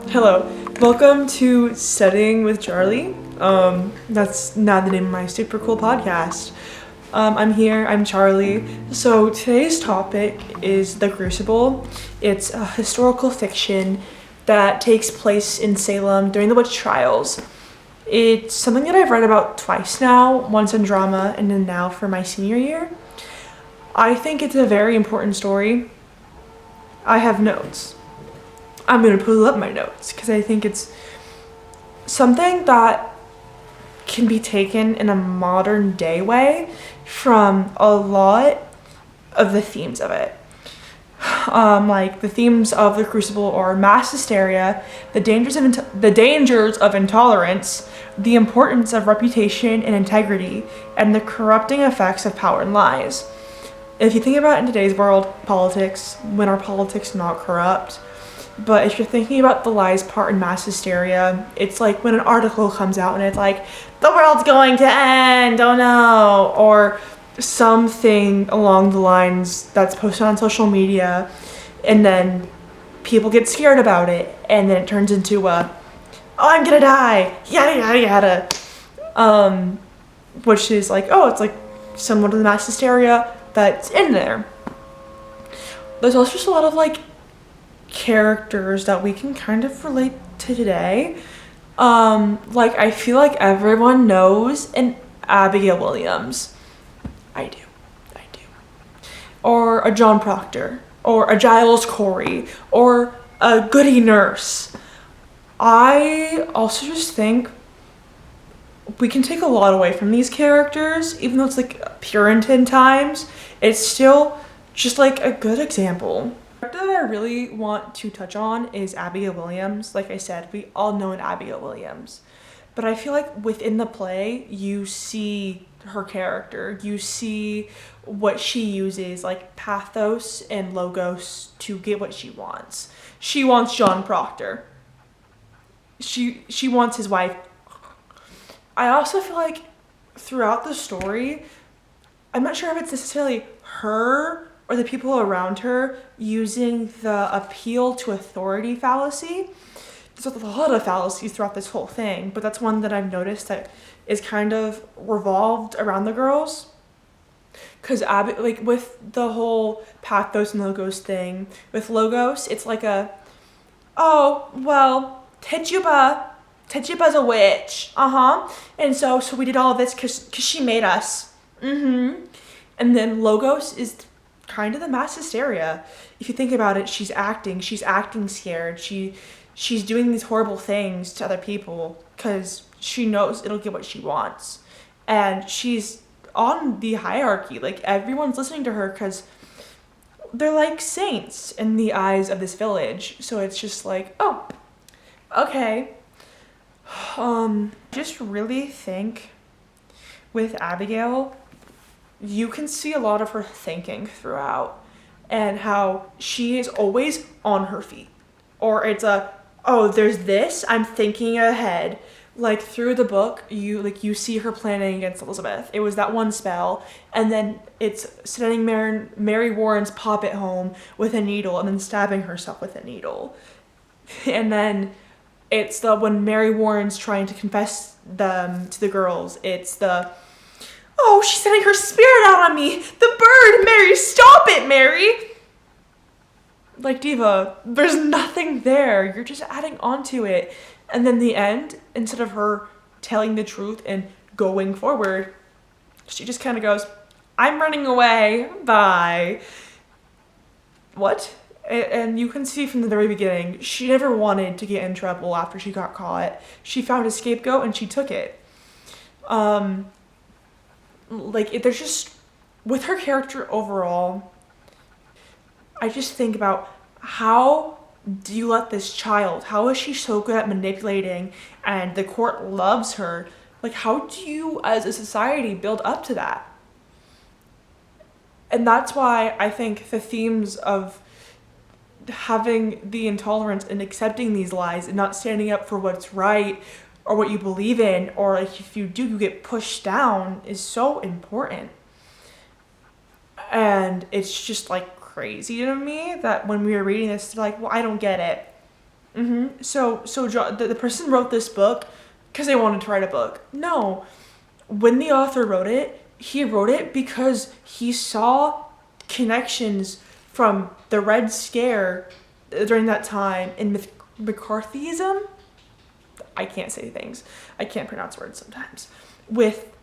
Hello, welcome to Studying with Charlie. That's not the name of my super cool podcast. I'm Charlie. So today's topic is The Crucible. It's a historical fiction that takes place in Salem during the witch trials. It's something that I've read about twice now, once in drama and then now for my senior year. I think it's a very important story. I have notes. I'm going to pull up my notes because I think it's something that can be taken in a modern day way from a lot of the themes of it. Like the themes of The Crucible are mass hysteria, the dangers of intolerance, the importance of reputation and integrity, and the corrupting effects of power and lies. If you think about it in today's world, politics, when are politics not corrupt? But if you're thinking about the lies part in mass hysteria, it's like when an article comes out and it's like, the world's going to end, oh no, or something along the lines that's posted on social media, and then people get scared about it, and then it turns into oh, I'm gonna die, yada yada yada. Which is like, oh, it's like similar to the mass hysteria that's in there. There's also just a lot of like characters that we can kind of relate to today. Like I feel like everyone knows an Abigail Williams. I do. Or a John Proctor, or a Giles Corey, or a Goody Nurse. I also just think we can take a lot away from these characters, even though it's like Puritan times. It's still just like a good example. The character that I really want to touch on is Abigail Williams. Like I said, we all know an Abigail Williams. But I feel like within the play, you see her character. You see what she uses, like pathos and logos, to get what she wants. She wants John Proctor. She wants his wife. I also feel like throughout the story, I'm not sure if it's necessarily her or the people around her using the appeal to authority fallacy. There's a lot of fallacies throughout this whole thing, but that's one that I've noticed that is kind of revolved around the girls. Because like with the whole pathos and logos thing, with logos, it's like oh, well, Tituba's a witch. And so we did all of this because she made us. And then logos is kind of the mass hysteria. If you think about it, she's acting scared. She's doing these horrible things to other people because she knows it'll get what she wants. And she's on the hierarchy. Like, everyone's listening to her because they're like saints in the eyes of this village. So it's just like, oh, okay. Just really think with Abigail, you can see a lot of her thinking throughout and how she is always on her feet. Or it's oh, there's this, I'm thinking ahead. Like through the book, you see her planning against Elizabeth. It was that one spell, and then it's sending Mary Warren's puppet home with a needle and then stabbing herself with a needle. And then it's when Mary Warren's trying to confess them to the girls, it's oh, she's sending her spirit out on me! The bird! Mary, stop it, Mary! Like, Diva, there's nothing there. You're just adding on to it. And then the end, instead of her telling the truth and going forward, she just kind of goes, I'm running away. Bye. What? And you can see from the very beginning, she never wanted to get in trouble after she got caught. She found a scapegoat and she took it. There's just, with her character overall, I just think about how do you let this child, how is she so good at manipulating and the court loves her? Like, how do you as a society build up to that? And that's why I think the themes of having the intolerance and accepting these lies and not standing up for what's right or what you believe in, or like if you do, you get pushed down, is so important. And it's just like crazy to me that when we were reading this, they're like, well, I don't get it. The person wrote this book because they wanted to write a book. No. When the author wrote it, he wrote it because he saw connections from the Red Scare during that time and McCarthyism. I can't say things. I can't pronounce words sometimes. With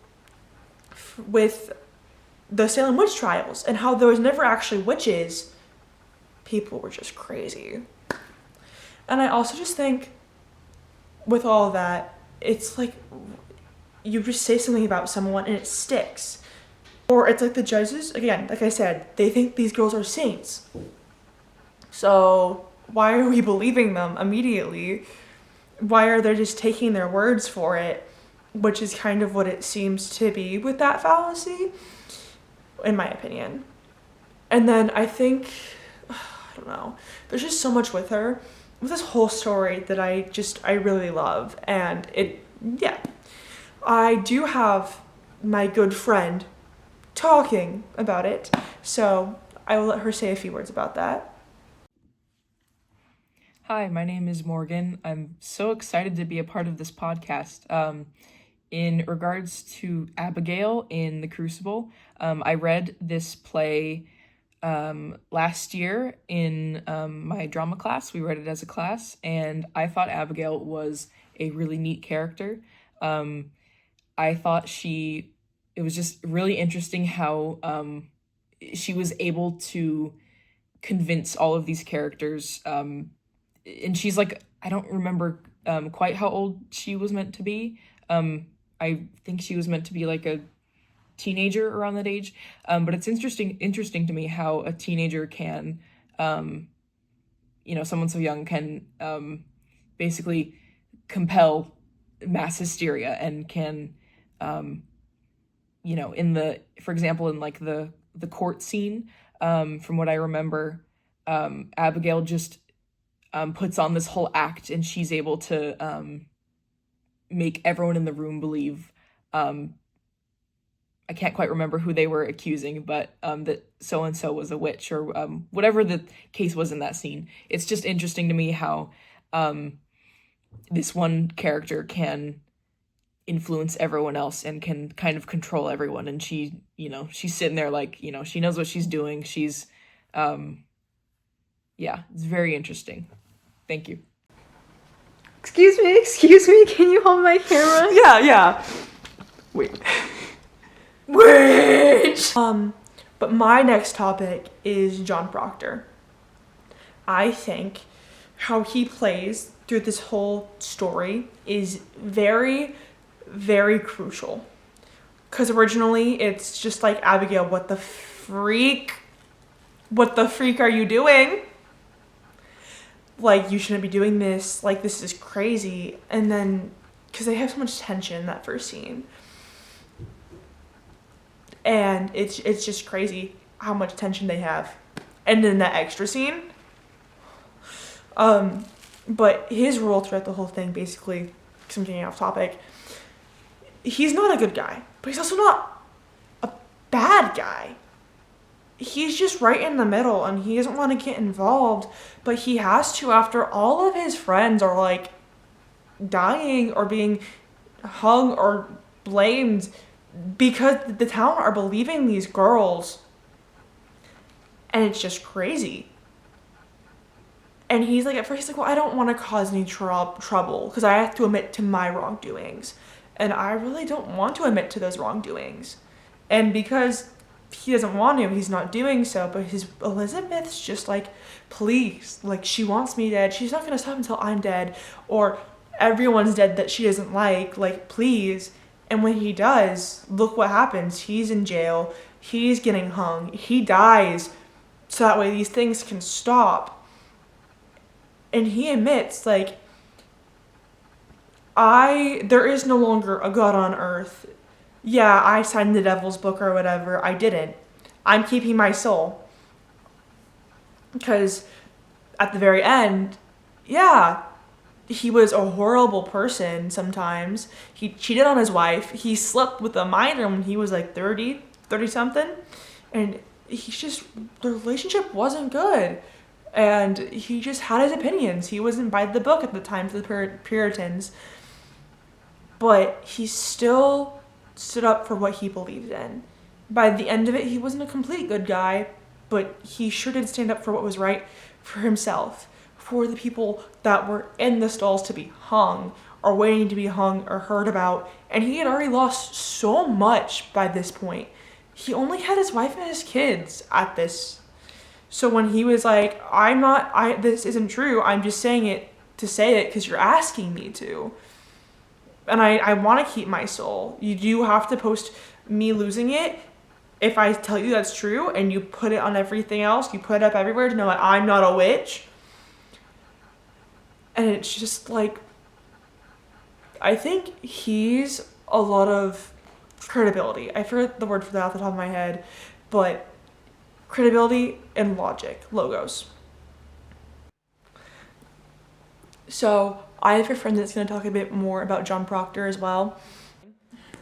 the Salem witch trials and how there was never actually witches. People were just crazy. And I also just think with all that, it's like you just say something about someone and it sticks. Or it's like the judges, again, like I said, they think these girls are saints. So why are we believing them immediately? Why are they just taking their words for it? Which is kind of what it seems to be with that fallacy, in my opinion. And then I think, I don't know, there's just so much with her, with this whole story that I really love. And I do have my good friend talking about it, so I will let her say a few words about that. Hi, my name is Morgan. I'm so excited to be a part of this podcast. In regards to Abigail in The Crucible, I read this play last year in my drama class. We read it as a class, and I thought Abigail was a really neat character. I thought it was just really interesting how she was able to convince all of these characters. And she's like, I don't remember quite how old she was meant to be. I think she was meant to be like a teenager around that age. But it's interesting to me how a teenager can, someone so young can basically compel mass hysteria and can, for example, in like the court scene, from what I remember, Abigail just puts on this whole act, and she's able to make everyone in the room believe, I can't quite remember who they were accusing, but that so-and-so was a witch, or whatever the case was in that scene. It's just interesting to me how this one character can influence everyone else and can kind of control everyone. And she's sitting there like, she knows what she's doing. She's, it's very interesting. Thank you. Excuse me, can you hold my camera? Yeah. Wait. But my next topic is John Proctor. I think how he plays through this whole story is very, very crucial. Because originally it's just like, Abigail, what the freak are you doing? Like, you shouldn't be doing this. Like, this is crazy. And then, because they have so much tension in that first scene. And it's just crazy how much tension they have. And then that extra scene. But his role throughout the whole thing, basically, because I'm getting off topic, he's not a good guy. But he's also not a bad guy. He's just right in the middle, and he doesn't want to get involved, but he has to after all of his friends are like dying or being hung or blamed because the town are believing these girls, and it's just crazy. And he's like, at first he's like, well, I don't want to cause any trouble because I have to admit to my wrongdoings, and I really don't want to admit to those wrongdoings. And because he doesn't want to, he's not doing so. But Elizabeth's just like, please, like, she wants me dead. She's not going to stop until I'm dead, or everyone's dead that she doesn't like, please. And when he does, look what happens. He's in jail. He's getting hung. He dies so that way these things can stop. And he admits, like, there is no longer a God on earth. Yeah, I signed the devil's book or whatever. I didn't. I'm keeping my soul. Because at the very end, yeah, he was a horrible person sometimes. He cheated on his wife. He slept with a minor when he was like 30 something. And the relationship wasn't good. and he just had his opinions. He wasn't by the book at the time for the Puritans, but he still stood up for what he believed in. By the end of it, he wasn't a complete good guy, but he sure did stand up for what was right for himself, for the people that were in the stalls to be hung, or waiting to be hung or heard about, and he had already lost so much by this point. He only had his wife and his kids at this. So when he was like, this isn't true, I'm just saying it to say it because you're asking me to. And I want to keep my soul. You do have to post me losing it. If I tell you that's true and you put it on everything else, you put it up everywhere to know that I'm not a witch. And it's just like, I think he's a lot of credibility. I forget the word for that off the top of my head, but credibility and logic, logos. So I have a friend that's going to talk a bit more about John Proctor as well.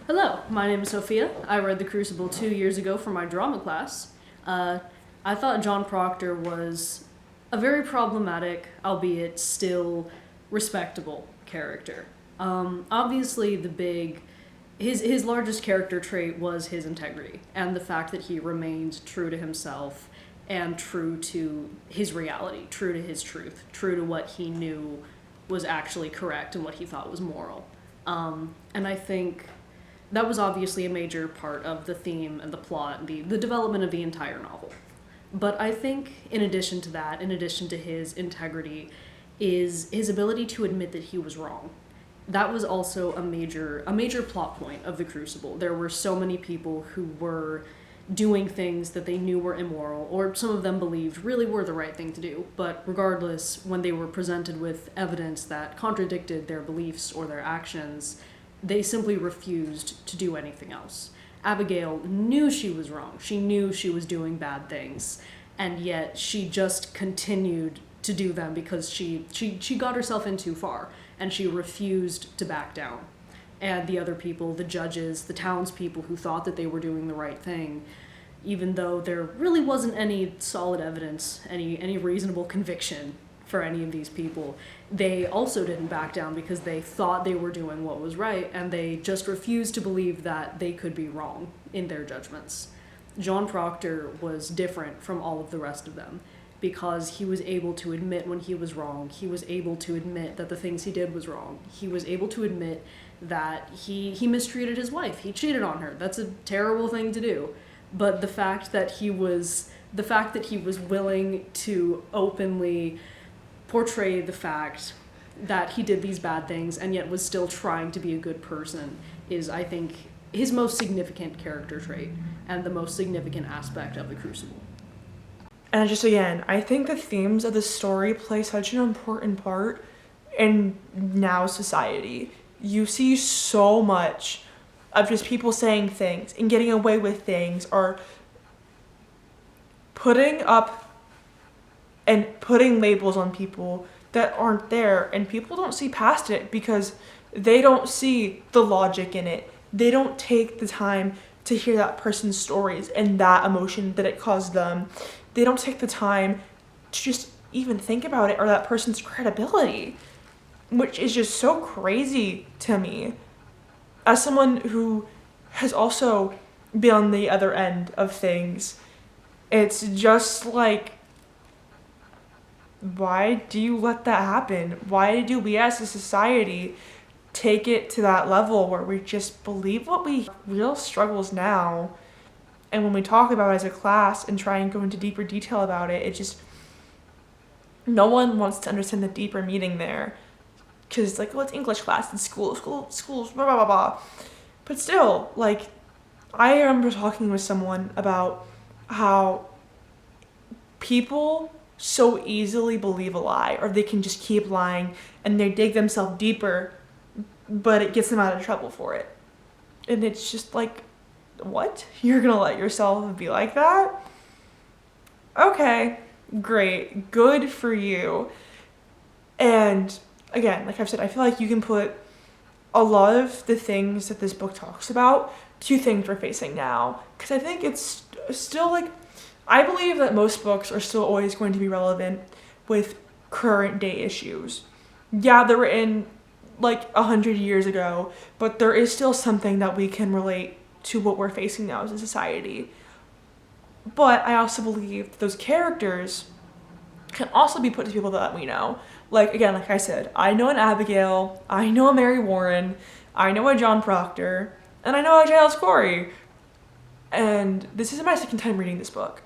Hello, my name is Sophia. I read The Crucible 2 years ago for my drama class. I thought John Proctor was a very problematic, albeit still respectable character. Obviously, his largest character trait was his integrity and the fact that he remained true to himself and true to his reality, true to his truth, true to what he knew was actually correct and what he thought was moral. And I think that was obviously a major part of the theme and the plot and the development of the entire novel. But I think in addition to that, in addition to his integrity, is his ability to admit that he was wrong. That was also a major plot point of The Crucible. There were so many people who were doing things that they knew were immoral, or some of them believed really were the right thing to do. But regardless, when they were presented with evidence that contradicted their beliefs or their actions, they simply refused to do anything else. Abigail knew she was wrong. She knew she was doing bad things, and yet she just continued to do them because she got herself in too far, and she refused to back down. And the other people, the judges, the townspeople who thought that they were doing the right thing, even though there really wasn't any solid evidence, any reasonable conviction for any of these people, they also didn't back down because they thought they were doing what was right, and they just refused to believe that they could be wrong in their judgments. John Proctor was different from all of the rest of them because he was able to admit when he was wrong. He was able to admit that the things he did was wrong. He was able to admit that he mistreated his wife. He cheated on her. That's a terrible thing to do. But the fact that he was willing to openly portray the fact that he did these bad things and yet was still trying to be a good person is, I think, his most significant character trait and the most significant aspect of The Crucible. And just again, I think the themes of the story play such an important part in now society. You see so much of just people saying things and getting away with things, or putting up and putting labels on people that aren't there, and people don't see past it because they don't see the logic in it. They don't take the time to hear that person's stories and that emotion that it caused them. They don't take the time to just even think about it or that person's credibility, which is just so crazy to me. As someone who has also been on the other end of things, it's just like, why do you let that happen? Why do we as a society take it to that level where we just believe what we real struggles now? And when we talk about it as a class and try and go into deeper detail about it, it just, no one wants to understand the deeper meaning there. Because it's like, well, it's English class in schools, blah, blah, blah, blah. But still, like, I remember talking with someone about how people so easily believe a lie, or they can just keep lying and they dig themselves deeper, but it gets them out of trouble for it. And it's just like, what? You're gonna let yourself be like that? Okay, great, good for you. And again, like I've said, I feel like you can put a lot of the things that this book talks about to things we're facing now. Because I think it's still like, I believe that most books are still always going to be relevant with current day issues. Yeah, they were in like 100 years ago, but there is still something that we can relate to what we're facing now as a society. But I also believe those characters can also be put to people that we know. Like, again, like I said, I know an Abigail, I know a Mary Warren, I know a John Proctor, and I know a Giles Corey. And this is my second time reading this book.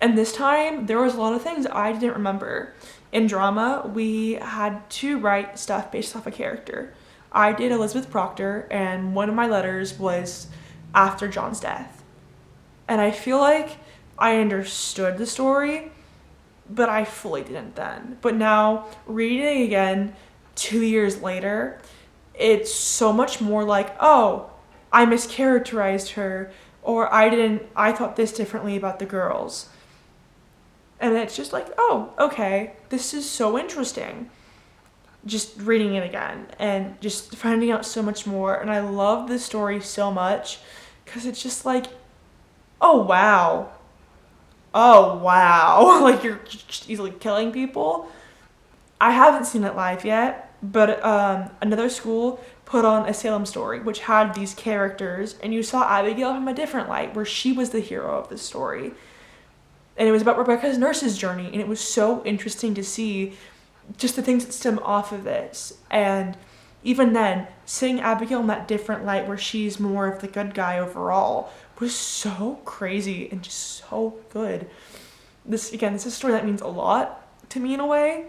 And this time, there was a lot of things I didn't remember. In drama, we had to write stuff based off a character. I did Elizabeth Proctor, and one of my letters was after John's death. And I feel like I understood the story, but I fully didn't then. But now, reading it again 2 years later, it's so much more like, oh, I mischaracterized her, or I thought this differently about the girls. And it's just like, oh, okay, this is so interesting. Just reading it again and just finding out so much more. And I love this story so much because it's just like, oh, wow. Oh, wow. Like, you're just easily killing people. I haven't seen it live yet, but another school put on A Salem Story, which had these characters, and you saw Abigail from a different light, where she was the hero of the story. And it was about Rebecca's nurse's journey, and it was so interesting to see just the things that stem off of this. And even then, seeing Abigail in that different light, where she's more of the good guy overall, was so crazy and just so good. This is a story that means a lot to me in a way,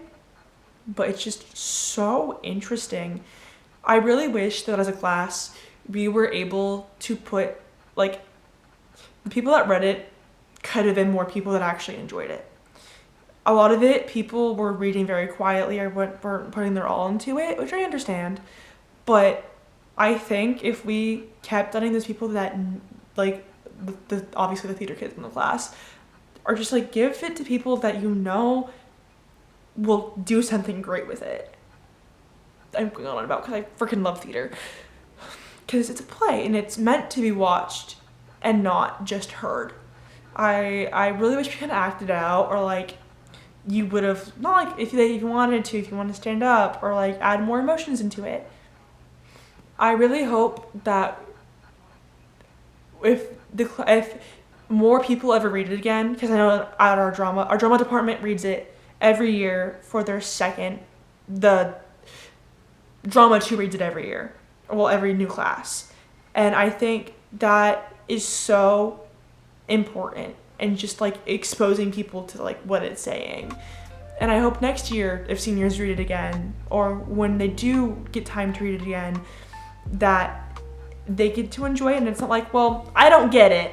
but it's just so interesting. I really wish that as a class, we were able to put, like, the people that read it could have been more people that actually enjoyed it. A lot of it, people were reading very quietly or weren't putting their all into it, which I understand. But I think if we kept letting those people that, like, obviously the theater kids in the class, are just like, give it to people that you know will do something great with it. I'm going on about because I freaking love theater. Because it's a play and it's meant to be watched and not just heard. I really wish we could have acted out, or like you would have, not like if you wanted to, if you want to stand up, or like add more emotions into it. I really hope that if more people ever read it again, because I know at our drama department reads it every year for their the drama 2 reads it every year, well, every new class. And I think that is so important, and just like exposing people to like what it's saying. And I hope next year, if seniors read it again, or when they do get time to read it again, that they get to enjoy it, and it's not like, well, I don't get it.